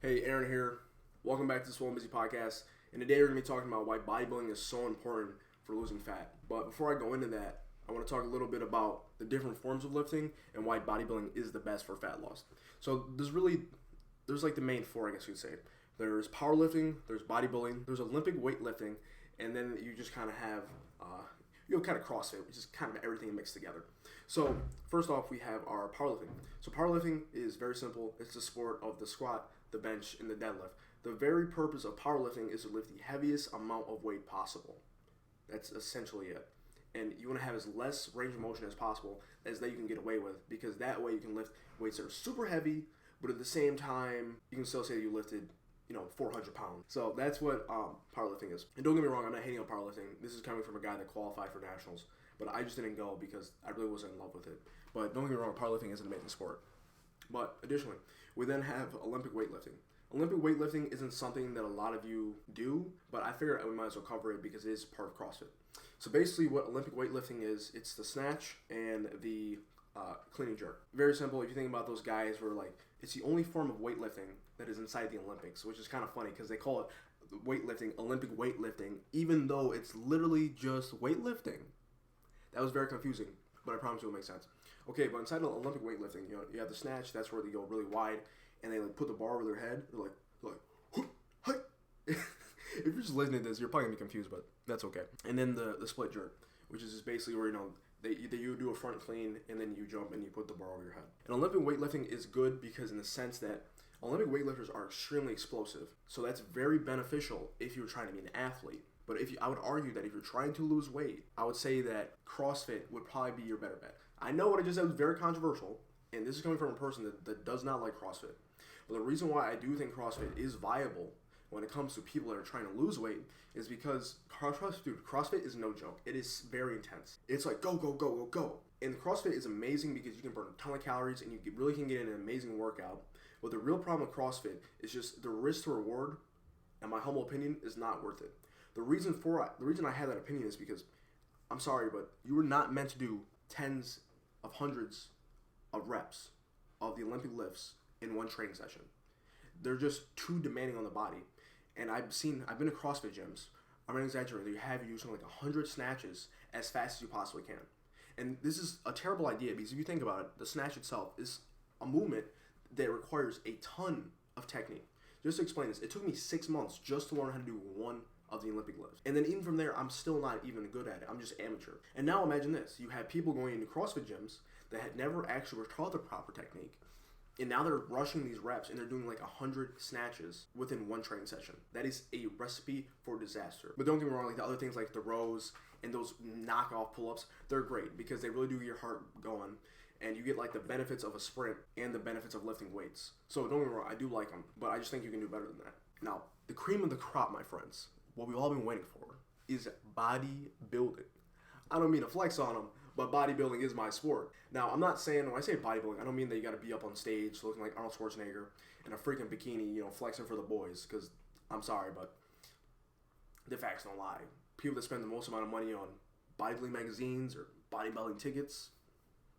Hey, Aaron here. Welcome back to the Swole and Busy Podcast. And today we're going to be talking about why bodybuilding is so important for losing fat. But before I go into that, I want to talk a little bit about the different forms of lifting and why bodybuilding is the best for fat loss. So there's like the main four, I guess you'd say. There's powerlifting, there's bodybuilding, there's Olympic weightlifting, and then you just kind of have, kind of CrossFit, which is kind of everything mixed together. So first off, we have our powerlifting. So powerlifting is very simple. It's the sport of the squat, the bench, and the deadlift. The very purpose of powerlifting is to lift the heaviest amount of weight possible. That's essentially it. And you want to have as less range of motion as possible as that you can get away with, because that way you can lift weights that are super heavy, but at the same time, you can still say you lifted 400 pounds. So that's what powerlifting is. And don't get me wrong, I'm not hating on powerlifting. This is coming from a guy that qualified for nationals, but I just didn't go because I really wasn't in love with it. But don't get me wrong, powerlifting is an amazing sport. But additionally, we then have Olympic weightlifting. Olympic weightlifting isn't something that a lot of you do, but I figured we might as well cover it because it is part of CrossFit. So basically what Olympic weightlifting is, it's the snatch and the clean and jerk. Very simple. If you think about those guys who are like, it's the only form of weightlifting that is inside the Olympics, which is kind of funny because they call it weightlifting, Olympic weightlifting, even though it's literally just weightlifting. That was very confusing, but I promise you it'll make sense. Okay, but inside of Olympic weightlifting, you have the snatch. That's where they go really wide, and they like put the bar over their head. They're like, hey. If you're just listening to this, you're probably gonna be confused, but that's okay. And then the split jerk, which is just basically where you do a front clean and then you jump and you put the bar over your head. And Olympic weightlifting is good because in the sense that Olympic weightlifters are extremely explosive, so that's very beneficial if you're trying to be an athlete. But I would argue that if you're trying to lose weight, I would say that CrossFit would probably be your better bet. I know what I just said was very controversial, and this is coming from a person that does not like CrossFit. But the reason why I do think CrossFit is viable when it comes to people that are trying to lose weight is because CrossFit is no joke. It is very intense. It's like go, go, go, go, go. And CrossFit is amazing because you can burn a ton of calories and you really can get in an amazing workout. But the real problem with CrossFit is just the risk to reward, in my humble opinion, is not worth it. The reason I have that opinion is because, I'm sorry, but you were not meant to do tens of hundreds of reps of the Olympic lifts in one training session. They're just too demanding on the body. And I've been to CrossFit gyms. I'm not exaggerating. They have you using like 100 snatches as fast as you possibly can. And this is a terrible idea because if you think about it, the snatch itself is a movement that requires a ton of technique. Just to explain this, it took me 6 months just to learn how to do one of the Olympic lifts. And then even from there, I'm still not even good at it. I'm just amateur. And now imagine this. You have people going into CrossFit gyms that had never actually were taught the proper technique. And now they're rushing these reps and they're doing like 100 snatches within one training session. That is a recipe for disaster. But don't get me wrong, like the other things like the rows and those knockoff pull-ups, they're great because they really do get your heart going. And you get like the benefits of a sprint and the benefits of lifting weights. So don't get me wrong, I do like them, but I just think you can do better than that. Now, the cream of the crop, my friends, what we've all been waiting for is bodybuilding. I don't mean to flex on them, but bodybuilding is my sport. Now, I'm not saying, when I say bodybuilding, I don't mean that you got to be up on stage looking like Arnold Schwarzenegger in a freaking bikini, flexing for the boys, because I'm sorry, but the facts don't lie. People that spend the most amount of money on bodybuilding magazines or bodybuilding tickets,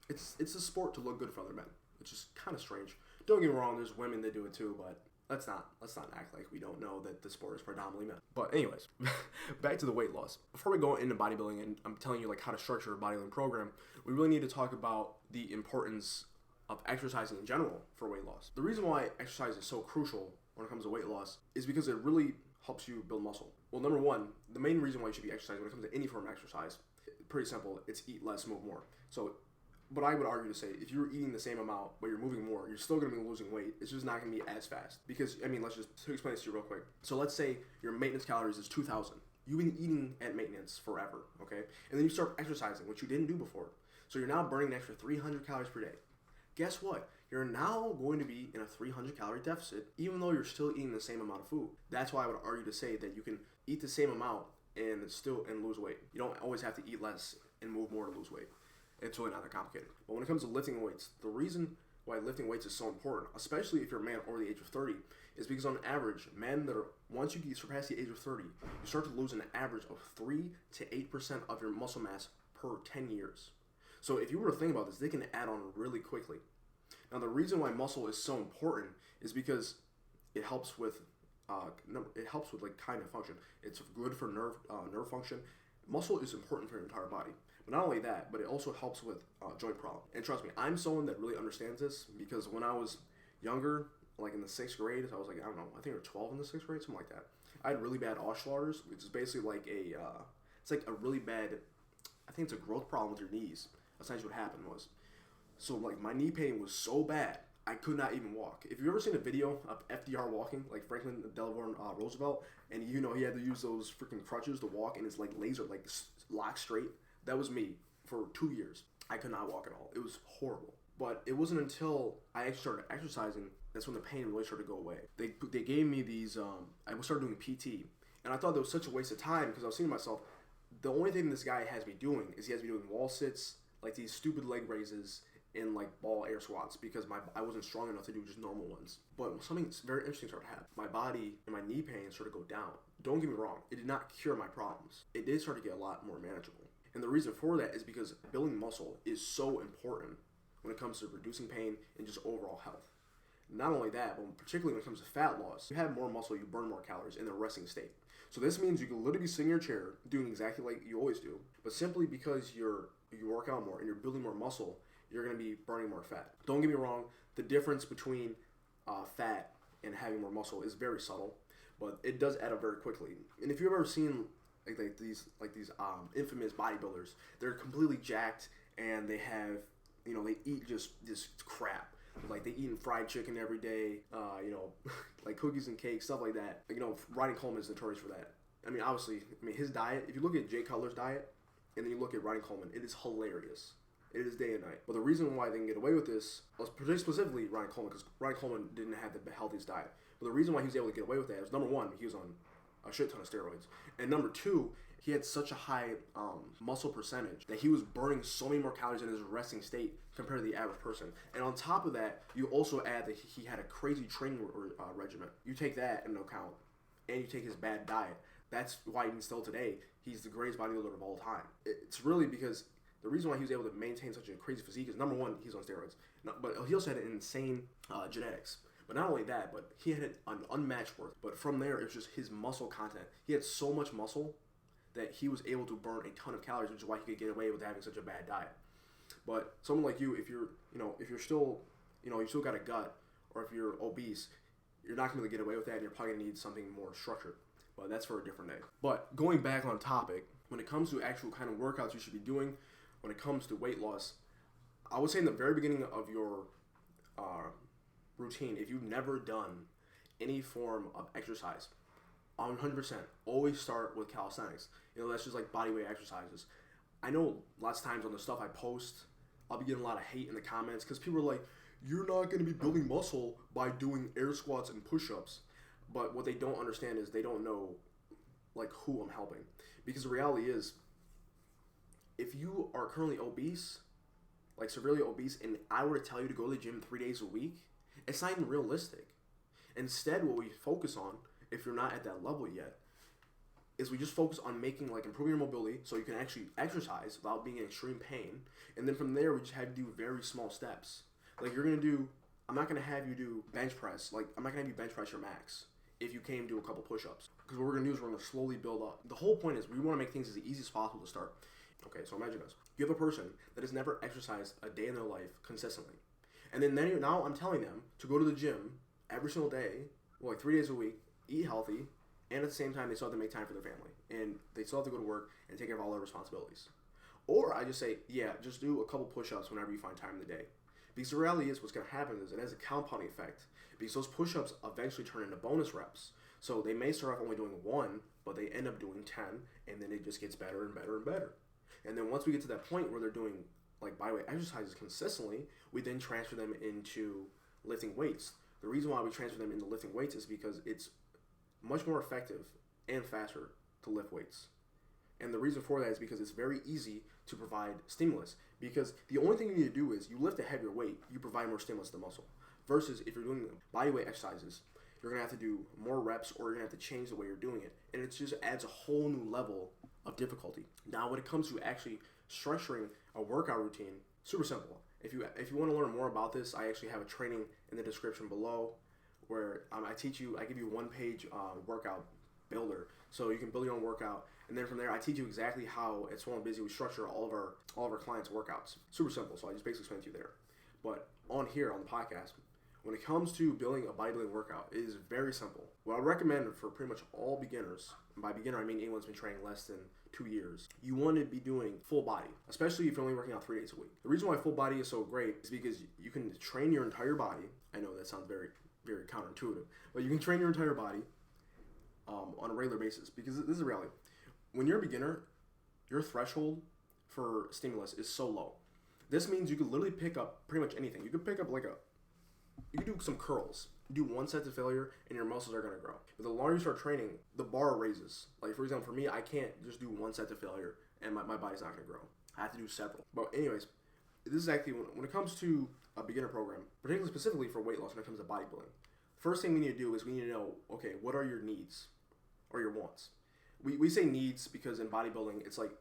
it's a sport to look good for other men, which is kind of strange. Don't get me wrong, there's women that do it too, but let's not act like we don't know that the sport is predominantly men. But anyways, back to the weight loss. Before we go into bodybuilding and I'm telling you like how to structure a bodybuilding program, we really need to talk about the importance of exercising in general for weight loss. The reason why exercise is so crucial when it comes to weight loss is because it really helps you build muscle. Well, number one, the main reason why you should be exercising when it comes to any form of exercise, pretty simple, it's eat less, move more. So but I would argue to say, if you're eating the same amount, but you're moving more, you're still going to be losing weight. It's just not going to be as fast. Because, let's just explain this to you real quick. So let's say your maintenance calories is 2,000. You've been eating at maintenance forever, okay? And then you start exercising, which you didn't do before. So you're now burning an extra 300 calories per day. Guess what? You're now going to be in a 300 calorie deficit, even though you're still eating the same amount of food. That's why I would argue to say that you can eat the same amount and lose weight. You don't always have to eat less and move more to lose weight. It's really not that complicated. But when it comes to lifting weights, the reason why lifting weights is so important, especially if you're a man over the age of 30, is because on average, men that are, once you surpass the age of 30, you start to lose an average of 3 to 8% of your muscle mass per 10 years. So if you were to think about this, they can add on really quickly. Now the reason why muscle is so important is because it helps with like kind of function. It's good for nerve function. Muscle is important for your entire body. But not only that, but it also helps with joint problem. And trust me, I'm someone that really understands this because when I was younger, like in the 6th grade, I was like, I don't know, I think I was 12 in the 6th grade, something like that. I had really bad Oshlaughters, which is basically like it's like a really bad, I think it's a growth problem with your knees. Essentially what happened was, so like my knee pain was so bad, I could not even walk. If you've ever seen a video of FDR walking, like Franklin Delano Roosevelt, and you know he had to use those freaking crutches to walk, and it's like laser, like locked straight. That was me for 2 years. I could not walk at all. It was horrible. But it wasn't until I actually started exercising that's when the pain really started to go away. They gave me these. I started doing PT, and I thought that was such a waste of time because I was saying to myself, the only thing this guy has me doing is he has me doing wall sits, like these stupid leg raises, and like ball air squats because I wasn't strong enough to do just normal ones. But something very interesting started to happen. My body and my knee pain started to go down. Don't get me wrong, it did not cure my problems. It did start to get a lot more manageable. And the reason for that is because building muscle is so important when it comes to reducing pain and just overall health. Not only that, but particularly when it comes to fat loss, you have more muscle, you burn more calories in the resting state. So this means you can literally be sitting in your chair doing exactly like you always do, but simply because you work out more and you're building more muscle, you're going to be burning more fat. Don't get me wrong, the difference between fat and having more muscle is very subtle, but it does add up very quickly. And if you've ever seen these infamous bodybuilders, they're completely jacked and they have, they eat just this crap. Like they eating fried chicken every day, like cookies and cakes, stuff like that. Ronnie Coleman is notorious for that. Obviously, his diet, if you look at Jay Cutler's diet and then you look at Ronnie Coleman, it is hilarious. It is day and night. But the reason why they can get away with this, specifically Ronnie Coleman, because Ronnie Coleman didn't have the healthiest diet. But the reason why he was able to get away with that is, number one, he was on a shit ton of steroids. And number two, he had such a high muscle percentage that he was burning so many more calories in his resting state compared to the average person. And on top of that, you also add that he had a crazy training regimen. You take that into account, and you take his bad diet. That's why even still today, he's the greatest bodybuilder of all time. It's really because the reason why he was able to maintain such a crazy physique is, number one, he's on steroids. But he also had insane genetics. But not only that, but he had an unmatched worth. But from there, it's just his muscle content. He had so much muscle that he was able to burn a ton of calories, which is why he could get away with having such a bad diet. But someone like you, if you're still, you still got a gut, or if you're obese, you're not going to get away with that, and you're probably going to need something more structured. But that's for a different day. But going back on topic, when it comes to actual kind of workouts you should be doing, when it comes to weight loss, I would say in the very beginning of your routine, if you've never done any form of exercise, 100%, always start with calisthenics. That's just like bodyweight exercises. I know lots of times on the stuff I post, I'll be getting a lot of hate in the comments because people are like, you're not going to be building muscle by doing air squats and push-ups. But what they don't understand is they don't know like who I'm helping. Because the reality is, if you are currently obese, like severely obese, and I were to tell you to go to the gym 3 days a week, it's not even realistic. Instead, what we focus on, if you're not at that level yet, is we just focus on improving your mobility so you can actually exercise without being in extreme pain. And then from there, we just have you do very small steps. Like I'm not going to have you do bench press. Like I'm not going to have you bench press your max if you can't do a couple push-ups. Because what we're going to do is we're going to slowly build up. The whole point is we want to make things as easy as possible to start. Okay, so imagine this. You have a person that has never exercised a day in their life consistently. And then now I'm telling them to go to the gym every single day, 3 days a week, eat healthy, and at the same time they still have to make time for their family. And they still have to go to work and take care of all their responsibilities. Or I just say, just do a couple push-ups whenever you find time in the day. Because the reality is what's going to happen is it has a compounding effect. Because those push-ups eventually turn into bonus reps. So they may start off only doing 1, but they end up doing 10, and then it just gets better and better and better. And then once we get to that point where they're doing bodyweight exercises consistently, we then transfer them into lifting weights. The reason why we transfer them into lifting weights is because it's much more effective and faster to lift weights. And the reason for that is because it's very easy to provide stimulus. Because the only thing you need to do is you lift a heavier weight, you provide more stimulus to the muscle. Versus if you're doing bodyweight exercises, you're going to have to do more reps or you're going to have to change the way you're doing it. And it just adds a whole new level of difficulty. Now, when it comes to actually structuring a workout routine, super simple. If you want to learn more about this, I actually have a training in the description below where I teach you, I give you a 1-page workout builder, so you can build your own workout. And then from there, I teach you exactly how at Swole and Busy we structure all of our clients' workouts. Super simple. So I just basically explain to you there. But on here on the podcast, when it comes to building a bodybuilding workout, it is very simple. What I recommend for pretty much all beginners, and by beginner I mean anyone who's been training less than 2 years, you want to be doing full body, especially if you're only working out 3 days a week. The reason why full body is so great is because you can train your entire body. I know that sounds very, very counterintuitive, but you can train your entire body on a regular basis, because this is a reality. When you're a beginner, your threshold for stimulus is so low. This means you could literally pick up pretty much anything. You could pick up you could do some curls. Do 1 set to failure and your muscles are going to grow. But the longer you start training, the bar raises. Like for example, for me, I can't just do 1 set to failure and my body's not going to grow. I have to do several. But anyways, this is actually, when it comes to a beginner program, particularly specifically for weight loss when it comes to bodybuilding, first thing we need to do is we need to know, okay, what are your needs or your wants? We say needs because in bodybuilding, it's like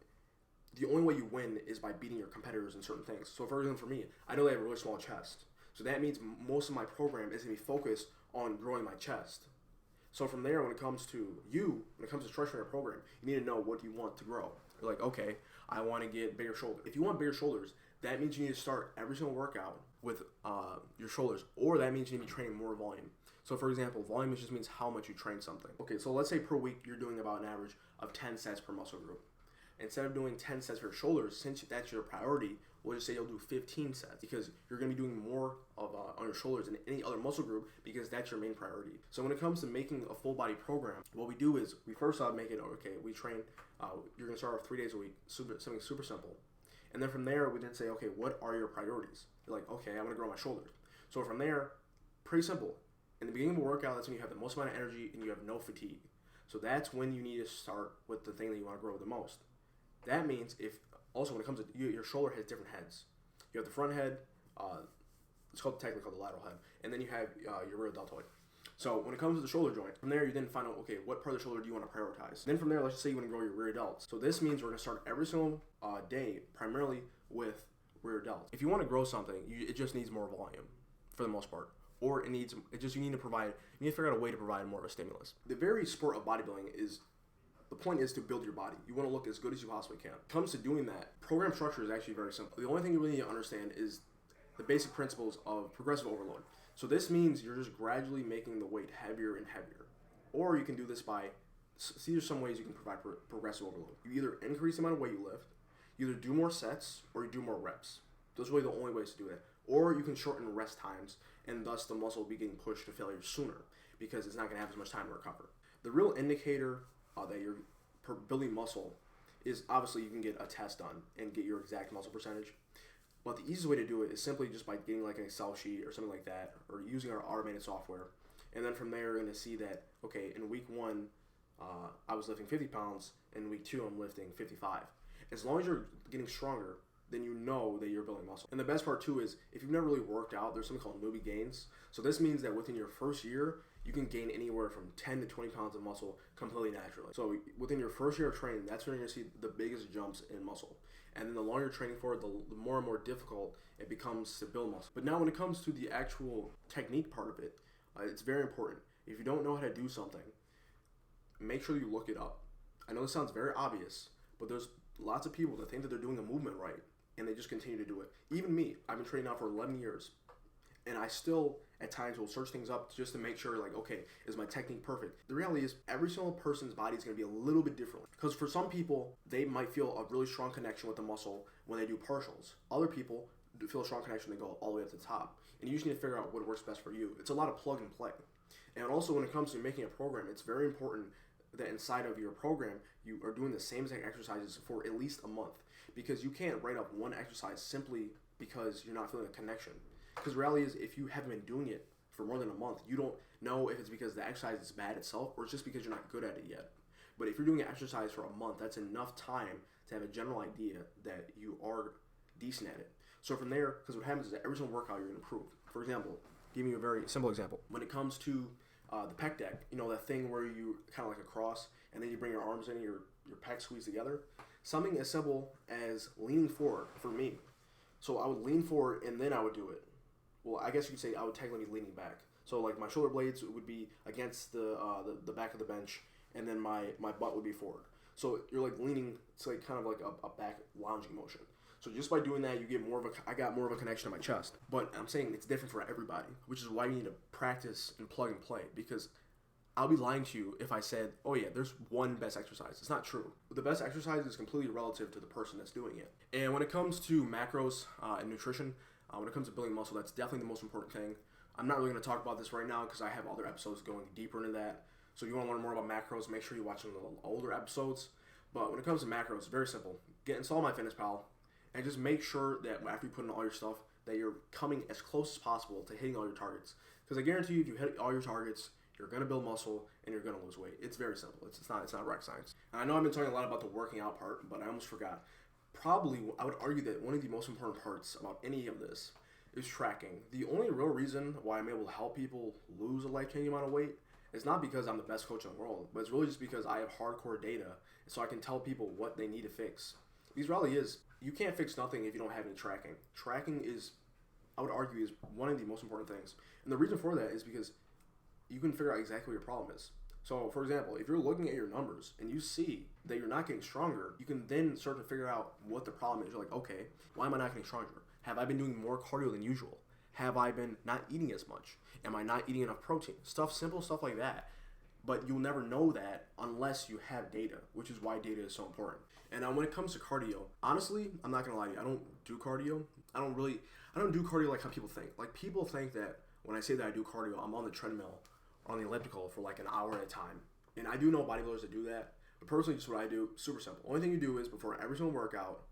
the only way you win is by beating your competitors in certain things. So for example, for me, I know they have a really small chest. So that means most of my program is going to be focused on growing my chest. So from there, when it comes to structuring your program, you need to know what you want to grow. You're like, okay, I want to get bigger shoulders. If you want bigger shoulders, that means you need to start every single workout with your shoulders, or that means you need to be training more volume. So for example, volume just means how much you train something. Okay, so let's say per week you're doing about an average of 10 sets per muscle group. Instead of doing 10 sets for your shoulders, since that's your priority, we'll just say you'll do 15 sets because you're going to be doing more of on your shoulders than any other muscle group because that's your main priority. So when it comes to making a full body program, what we do is we first off make it, okay, we train, you're going to start off 3 days a week, something super simple. And then from there, we then say, okay, what are your priorities? You're like, okay, I'm going to grow my shoulders. So from there, pretty simple. In the beginning of a workout, that's when you have the most amount of energy and you have no fatigue. So that's when you need to start with the thing that you want to grow the most. That means also when it comes to your shoulder has different heads. You have the front head, it's technically called the lateral head, and then you have your rear deltoid. So when it comes to the shoulder joint, from there you then find out, okay, what part of the shoulder do you want to prioritize? Then from there, let's just say you want to grow your rear delts. So this means we're going to start every single day primarily with rear delts. If you want to grow something, it just needs more volume for the most part. Or you need to figure out a way to provide more of a stimulus. The very sport of bodybuilding the point is to build your body. You want to look as good as you possibly can. When it comes to doing that, program structure is actually very simple. The only thing you really need to understand is the basic principles of progressive overload. So this means you're just gradually making the weight heavier and heavier. Or you can do this by, see there's some ways you can provide progressive overload. You either increase the amount of weight you lift, you either do more sets, or you do more reps. Those are really the only ways to do that. Or you can shorten rest times, and thus the muscle will be getting pushed to failure sooner because it's not going to have as much time to recover. The real indicator that you're building muscle is obviously you can get a test done and get your exact muscle percentage. But the easiest way to do it is simply just by getting like an Excel sheet or something like that, or using our automated software. And then from there, you're going to see that, okay, in week 1, I was lifting 50 pounds, and in week 2, I'm lifting 55. As long as you're getting stronger, then you know that you're building muscle. And the best part too is if you've never really worked out, there's something called newbie gains. So this means that within your first year, you can gain anywhere from 10 to 20 pounds of muscle completely naturally. So within your first year of training, that's when you're gonna see the biggest jumps in muscle. And then the longer you're training for it, the more and more difficult it becomes to build muscle. But now when it comes to the actual technique part of it, it's very important. If you don't know how to do something, make sure you look it up. I know this sounds very obvious, but there's lots of people that think that they're doing a movement right, and they just continue to do it. Even me, I've been training now for 11 years, and I still, at times, will search things up just to make sure, like, okay, is my technique perfect? The reality is, every single person's body is going to be a little bit different. Because for some people, they might feel a really strong connection with the muscle when they do partials. Other people feel a strong connection when they go all the way up to the top. And you just need to figure out what works best for you. It's a lot of plug and play. And also, when it comes to making a program, it's very important that inside of your program, you are doing the same exact exercises for at least a month. Because you can't write up one exercise simply because you're not feeling a connection. Because the reality is, if you haven't been doing it for more than a month, you don't know if it's because the exercise is bad itself or it's just because you're not good at it yet. But if you're doing an exercise for a month, that's enough time to have a general idea that you are decent at it. So from there, because what happens is that every single workout you're going to improve. For example, giving you a very simple example. When it comes to the pec deck, you know, that thing where you kind of like a cross and then you bring your arms in and your pecs squeeze together. Something as simple as leaning forward for me. So I would lean forward and then I would do it. Well, I guess you could say I would technically be leaning back. So like my shoulder blades would be against the back of the bench, and then my butt would be forward. So you're like leaning, it's like kind of like a back lounging motion. So just by doing that, I got more of a connection to my chest. But I'm saying it's different for everybody, which is why you need to practice and plug and play, because I'll be lying to you if I said, oh yeah, there's one best exercise. It's not true. The best exercise is completely relative to the person that's doing it. And when it comes to macros and nutrition, when it comes to building muscle, that's definitely the most important thing. I'm not really going to talk about this right now because I have other episodes going deeper into that. So if you want to learn more about macros, make sure you watch some of the older episodes. But when it comes to macros, it's very simple. Install MyFitnessPal, and just make sure that after you put in all your stuff, that you're coming as close as possible to hitting all your targets. Because I guarantee you, if you hit all your targets, you're going to build muscle and you're going to lose weight. It's very simple. It's not rocket science. And I know I've been talking a lot about the working out part, but I almost forgot. Probably, I would argue that one of the most important parts about any of this is tracking. The only real reason why I'm able to help people lose a life-changing amount of weight is not because I'm the best coach in the world, but it's really just because I have hardcore data, so I can tell people what they need to fix. Because reality is, you can't fix nothing if you don't have any tracking. Tracking is, I would argue, is one of the most important things. And the reason for that is because you can figure out exactly what your problem is. So, for example, if you're looking at your numbers and you see that you're not getting stronger, you can then start to figure out what the problem is. You're like, okay, why am I not getting stronger? Have I been doing more cardio than usual? Have I been not eating as much? Am I not eating enough protein? Simple stuff like that. But you'll never know that unless you have data, which is why data is so important. And when it comes to cardio, honestly, I'm not going to lie to you. I don't do cardio. I don't do cardio like how people think. Like, people think that when I say that I do cardio, I'm on the treadmill or on the elliptical for like an hour at a time. And I do know bodybuilders that do that. But personally, just what I do, super simple. Only thing you do is before every single workout,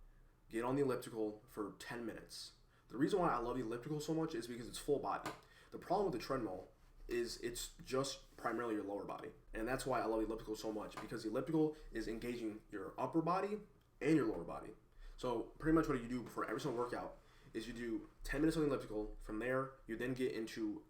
get on the elliptical for 10 minutes. The reason why I love the elliptical so much is because it's full body. The problem with the treadmill is it's just primarily your lower body. And that's why I love the elliptical so much, because the elliptical is engaging your upper body and your lower body. So pretty much what you do before every single workout is you do 10 minutes on the elliptical. From there, you then get into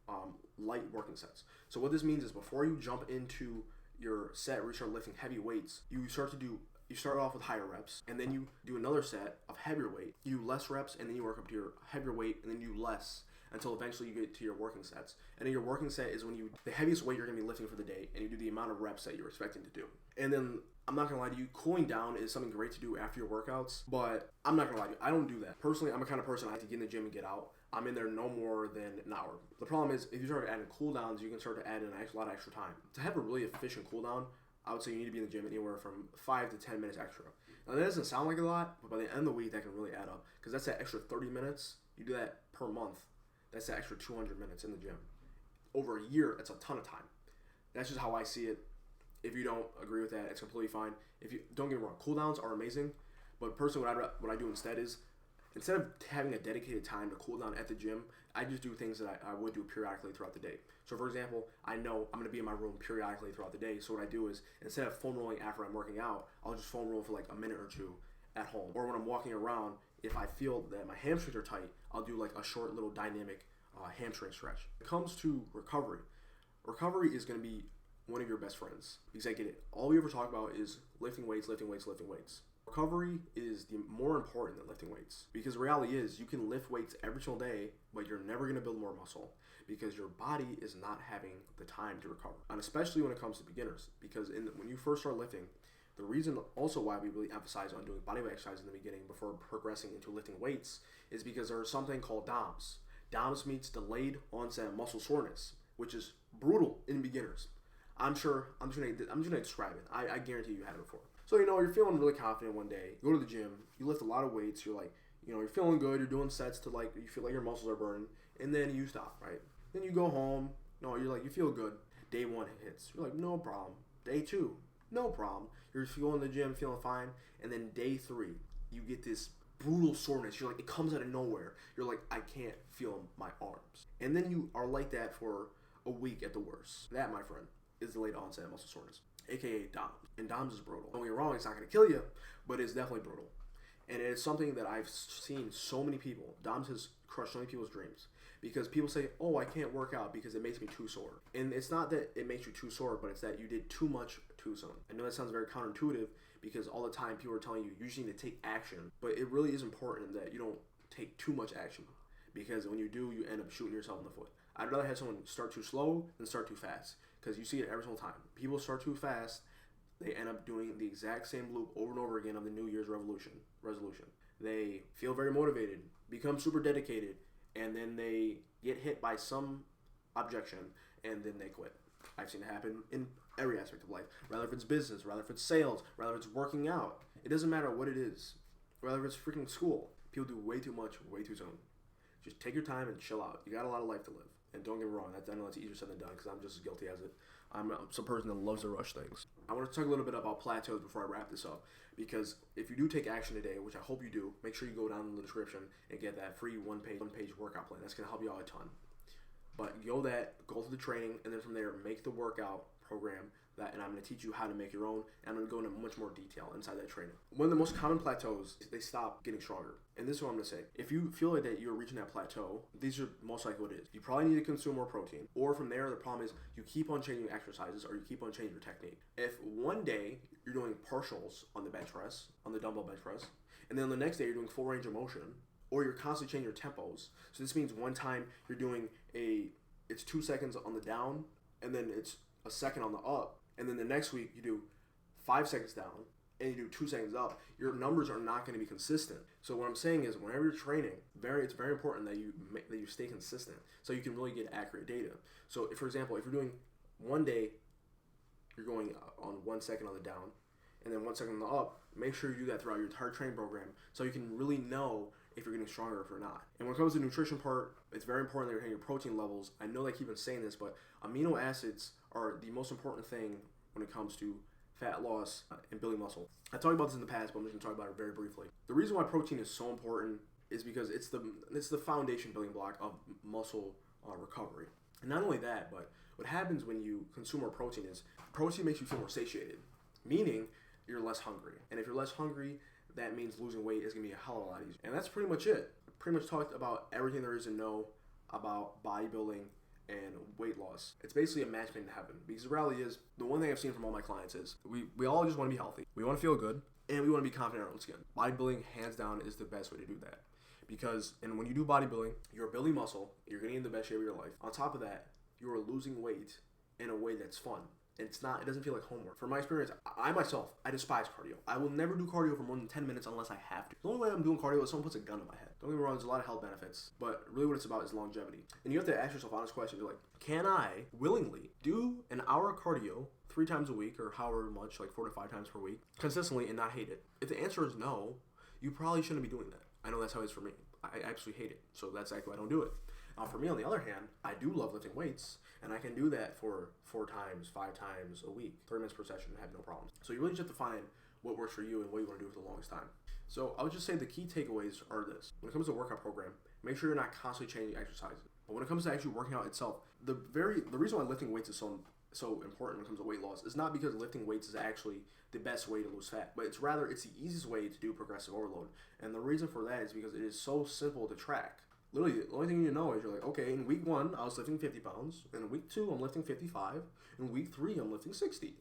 light working sets. So what this means is before you jump into your set where you start lifting heavy weights, you start off with higher reps, and then you do another set of heavier weight. You do less reps, and then you work up to your heavier weight, and then you do less until eventually you get to your working sets. And then your working set is when the heaviest weight you're going to be lifting for the day, and you do the amount of reps that you're expecting to do. And then, I'm not going to lie to you, cooling down is something great to do after your workouts, but I'm not going to lie to you, I don't do that. Personally, I'm the kind of person I like to get in the gym and get out. I'm in there no more than an hour. The problem is, if you start adding cooldowns, you can start to add in a lot of extra time. To have a really efficient cooldown, I would say you need to be in the gym anywhere from 5 to 10 minutes extra. Now, that doesn't sound like a lot, but by the end of the week, that can really add up. Because that's that extra 30 minutes. You do that per month. That's that extra 200 minutes in the gym. Over a year, that's a ton of time. That's just how I see it. If you don't agree with that, it's completely fine. Don't get me wrong, cooldowns are amazing. But personally, what I do instead is, instead of having a dedicated time to cool down at the gym, I just do things that I would do periodically throughout the day. So for example, I know I'm going to be in my room periodically throughout the day. So what I do is, instead of foam rolling after I'm working out, I'll just foam roll for like a minute or two at home. Or when I'm walking around, if I feel that my hamstrings are tight, I'll do like a short little dynamic hamstring stretch. When it comes to recovery is going to be one of your best friends. Because I get it. All we ever talk about is lifting weights. Recovery is more important than lifting weights, because the reality is you can lift weights every single day, but you're never going to build more muscle because your body is not having the time to recover. And especially when it comes to beginners, because when you first start lifting, the reason also why we really emphasize on doing bodyweight exercise in the beginning before progressing into lifting weights is because there's something called DOMS. DOMS means delayed onset muscle soreness, which is brutal in beginners. I'm just gonna describe it. I guarantee you had it before. So, you're feeling really confident one day. You go to the gym. You lift a lot of weights. You're like, you're feeling good. You're doing sets to like, you feel like your muscles are burning. And then you stop, right? Then you go home. You feel good. Day 1 hits. You're like, no problem. Day 2, no problem. You're going to the gym, feeling fine. And then day 3, you get this brutal soreness. You're like, it comes out of nowhere. You're like, I can't feel my arms. And then you are like that for a week at the worst. That, my friend, is delayed onset muscle soreness, aka DOMS. And DOMS is brutal. Don't get me wrong, it's not going to kill you, but it's definitely brutal. And it's something that I've seen so many people. DOMS has crushed so many people's dreams. Because people say, oh, I can't work out because it makes me too sore. And it's not that it makes you too sore, but it's that you did too much too soon. I know that sounds very counterintuitive, because all the time people are telling you just need to take action. But it really is important that you don't take too much action. Because when you do, you end up shooting yourself in the foot. I'd rather have someone start too slow than start too fast, because you see it every single time. People start too fast, they end up doing the exact same loop over and over again of the New Year's resolution. They feel very motivated, become super dedicated, and then they get hit by some objection, and then they quit. I've seen it happen in every aspect of life. Rather if it's business, rather if it's sales, rather if it's working out. It doesn't matter what it is. Rather if it's freaking school. People do way too much, way too soon. Just take your time and chill out. You got a lot of life to live. And don't get me wrong, I know that's easier said than done, because I'm just as guilty as it. I'm some person that loves to rush things. I want to talk a little bit about plateaus before I wrap this up, because if you do take action today, which I hope you do, make sure you go down in the description and get that free one-page workout plan. That's going to help you out a ton. But go through the training, and then from there, make the workout program and I'm going to teach you how to make your own, and I'm going to go into much more detail inside that training. One of the most common plateaus is they stop getting stronger. And this is what I'm going to say. If you feel like that you're reaching that plateau, these are most likely what it is. You probably need to consume more protein. Or from there, the problem is you keep on changing exercises, or you keep on changing your technique. If one day you're doing partials on the bench press, on the dumbbell bench press, and then the next day you're doing full range of motion, or you're constantly changing your tempos. So this means one time you're doing it's 2 seconds on the down, and then it's a second on the up, and then the next week you do 5 seconds down and you do 2 seconds up. Your numbers are not going to be consistent. So what I'm saying is, whenever you're training, it's very important that you stay consistent, so you can really get accurate data. So for example, if you're doing one day, you're going on 1 second on the down and then 1 second on the up, make sure you do that throughout your entire training program, so you can really know if you're getting stronger or if you're not. And when it comes to the nutrition part, it's very important that you're hitting your protein levels. I know they keep on saying this, but amino acids are the most important thing when it comes to fat loss and building muscle. I talked about this in the past, but I'm just going to talk about it very briefly. The reason why protein is so important is because it's the foundation building block of muscle recovery. And not only that, but what happens when you consume more protein is protein makes you feel more satiated, meaning you're less hungry. And if you're less hungry, that means losing weight is going to be a hell of a lot easier. And that's pretty much it. Pretty much talked about everything there is to know about bodybuilding and weight loss. It's basically a match made in heaven, because the reality is, the one thing I've seen from all my clients is we all just want to be healthy. We want to feel good, and we want to be confident in our own skin. Bodybuilding, hands down, is the best way to do that. And when you do bodybuilding, you're building muscle, you're getting in the best shape of your life. On top of that, you are losing weight in a way that's fun. It doesn't feel like homework. From my experience, I myself, I despise cardio. I will never do cardio for more than 10 minutes unless I have to. The only way I'm doing cardio is someone puts a gun in my head. Don't get me wrong, there's a lot of health benefits, but really what it's about is longevity. And you have to ask yourself honest questions. You're like, can I willingly do an hour of cardio 3 times a week, or however much, like 4 to 5 times per week, consistently, and not hate it? If the answer is no, you probably shouldn't be doing that. I know that's how it is for me. I absolutely hate it. So that's exactly why I don't do it. For me, on the other hand, I do love lifting weights, and I can do that for 4 times, 5 times a week, 30 minutes per session, and have no problems. So you really just have to find what works for you and what you want to do for the longest time. So I would just say the key takeaways are this. When it comes to a workout program, make sure you're not constantly changing exercises. But when it comes to actually working out itself, the reason why lifting weights is so important when it comes to weight loss is not because lifting weights is actually the best way to lose fat, but it's the easiest way to do progressive overload. And the reason for that is because it is so simple to track. Literally, the only thing you know is you're like, okay, in week 1, I was lifting 50 pounds. In week 2, I'm lifting 55. In week 3, I'm lifting 60.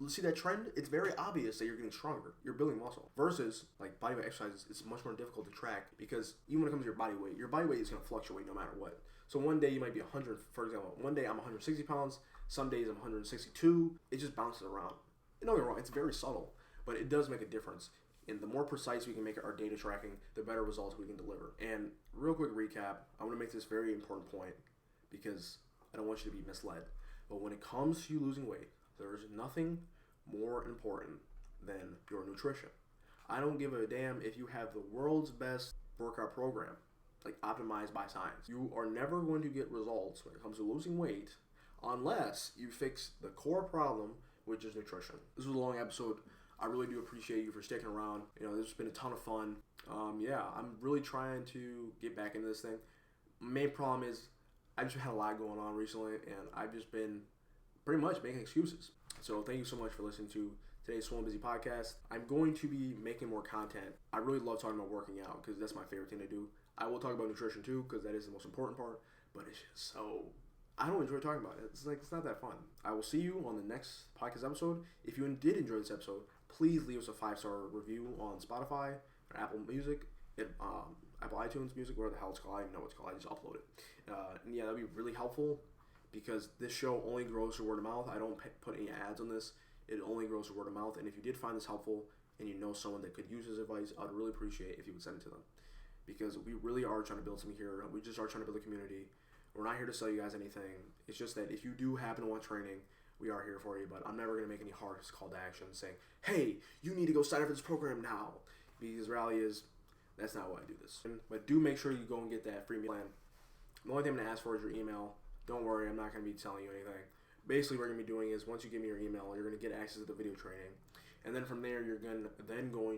See that trend? It's very obvious that you're getting stronger. You're building muscle. Versus, like, bodyweight exercises, it's much more difficult to track, because even when it comes to your body weight is going to fluctuate no matter what. So one day you might be 100, for example. One day I'm 160 pounds. Some days I'm 162. It just bounces around. Don't get me wrong, it's very subtle, but it does make a difference. And the more precise we can make our data tracking, the better results we can deliver. And real quick recap, I want to make this very important point, because I don't want you to be misled. But when it comes to you losing weight, there is nothing more important than your nutrition. I don't give a damn if you have the world's best workout program, like optimized by science. You are never going to get results when it comes to losing weight unless you fix the core problem, which is nutrition. This was a long episode. I really do appreciate you for sticking around. This has been a ton of fun. I'm really trying to get back into this thing. Main problem is I just had a lot going on recently, and I've just been pretty much making excuses. So thank you so much for listening to today's Swole and Busy podcast. I'm going to be making more content. I really love talking about working out, because that's my favorite thing to do. I will talk about nutrition too, because that is the most important part, but it's just I don't enjoy talking about it. It's not that fun. I will see you on the next podcast episode. If you did enjoy this episode, please leave us a 5-star review on Spotify or Apple Music. Apple iTunes Music, whatever the hell it's called. I don't even know what it's called. I just upload it. And yeah, that'd be really helpful because this show only grows through word of mouth. I don't put any ads on this. It only grows through word of mouth. And if you did find this helpful and you know someone that could use this advice, I'd really appreciate if you would send it to them. Because we really are trying to build something here. We just are trying to build a community. We're not here to sell you guys anything. It's just that if you do happen to want training, we are here for you. But I'm never going to make any hard call to action saying, hey, you need to go sign up for this program now. Because the reality is, that's not why I do this. But do make sure you go and get that free meal plan. The only thing I'm going to ask for is your email. Don't worry, I'm not going to be telling you anything. Basically, what you're going to be doing is once you give me your email, you're going to get access to the video training. And then from there, you're going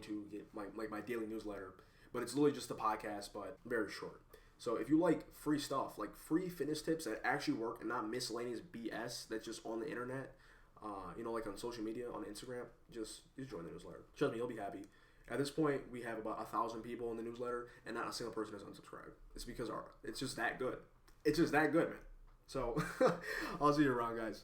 to get my daily newsletter. But it's literally just a podcast, but very short. So if you like free stuff, like free fitness tips that actually work and not miscellaneous BS that's just on the internet, like on social media, on Instagram, just join the newsletter. Trust me, you'll be happy. At this point, we have about 1,000 people in the newsletter, and not a single person has unsubscribed. It's because it's just that good. It's just that good, man. So I'll see you around, guys.